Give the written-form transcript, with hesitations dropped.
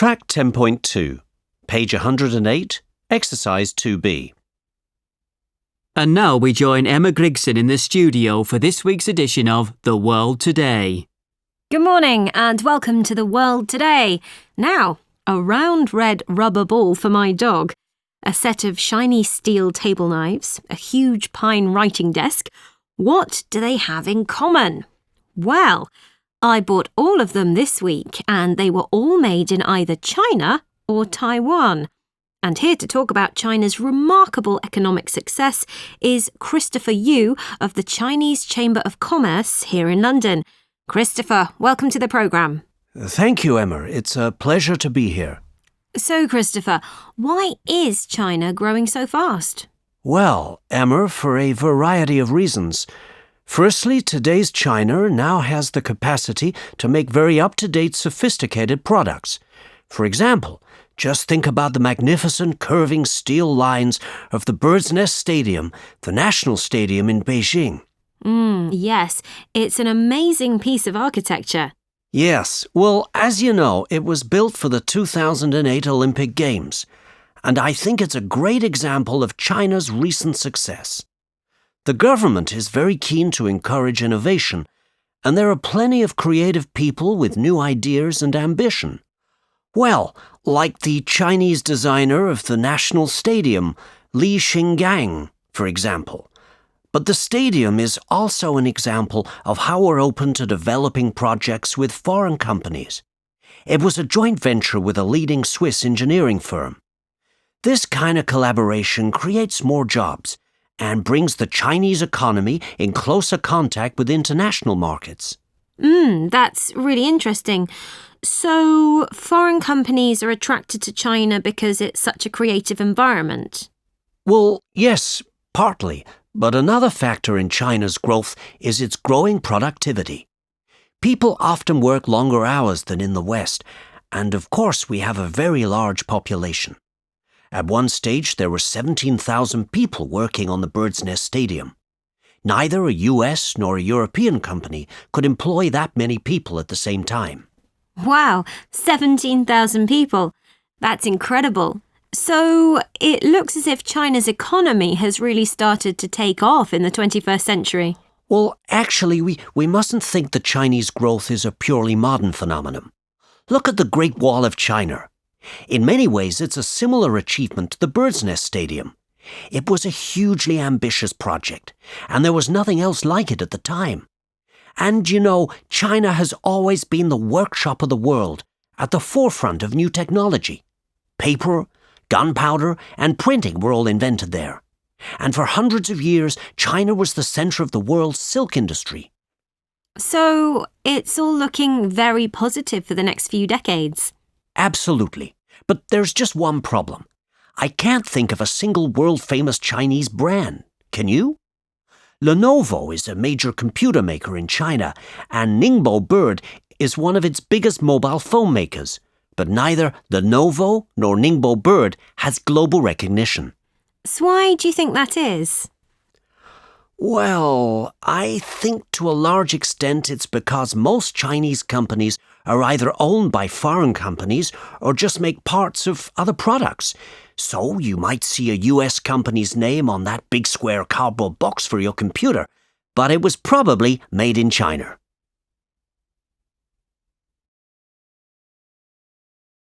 Track 10.2, page 108, exercise 2B. And now we join Emma Grigson in the studio for this week's edition of The World Today. Good morning and welcome to The World Today. Now, a round red rubber ball for my dog, a set of shiny steel table knives, a huge pine writing desk. What do they have in common? Well, I bought all of them this week and they were all made in either China or Taiwan. And here to talk about China's remarkable economic success is Christopher Yu of the Chinese Chamber of Commerce here in London. Christopher, welcome to the programme. Thank you, Emma. It's a pleasure to be here. So, Christopher, why is China growing so fast? Well, Emma, for a variety of reasons. Firstly, today's China now has the capacity to make very up-to-date, sophisticated products. For example, just think about the magnificent curving steel lines of the Bird's Nest Stadium, the national stadium in Beijing. Yes, it's an amazing piece of architecture. Yes, well, as you know, it was built for the 2008 Olympic Games, and I think it's a great example of China's recent success. The government is very keen to encourage innovation, and there are plenty of creative people with new ideas and ambition. Well, like the Chinese designer of the national stadium, Li Xingang, for example. But the stadium is also an example of how we're open to developing projects with foreign companies. It was a joint venture with a leading Swiss engineering firm. This kind of collaboration creates more jobs and brings the Chinese economy in closer contact with international markets. That's really interesting. So, foreign companies are attracted to China because it's such a creative environment? Well, yes, partly. But another factor in China's growth is its growing productivity. People often work longer hours than in the West, and of course we have a very large population. At one stage there were 17,000 people working on the Bird's Nest Stadium. Neither a US nor a European company could employ that many people at the same time. Wow, 17,000 people. That's incredible. So, it looks as if China's economy has really started to take off in the 21st century. Well, actually, we mustn't think the Chinese growth is a purely modern phenomenon. Look at the Great Wall of China. In many ways, it's a similar achievement to the Bird's Nest Stadium. It was a hugely ambitious project, and there was nothing else like it at the time. And, you know, China has always been the workshop of the world, at the forefront of new technology. Paper, gunpowder and printing were all invented there. And for hundreds of years, China was the center of the world's silk industry. So, it's all looking very positive for the next few decades. Absolutely. But there's just one problem. I can't think of a single world-famous Chinese brand. Can you? Lenovo is a major computer maker in China, and Ningbo Bird is one of its biggest mobile phone makers. But neither Lenovo nor Ningbo Bird has global recognition. So why do you think that is? Well, I think to a large extent it's because most Chinese companies are either owned by foreign companies or just make parts of other products. So you might see a US company's name on that big square cardboard box for your computer, but it was probably made in China.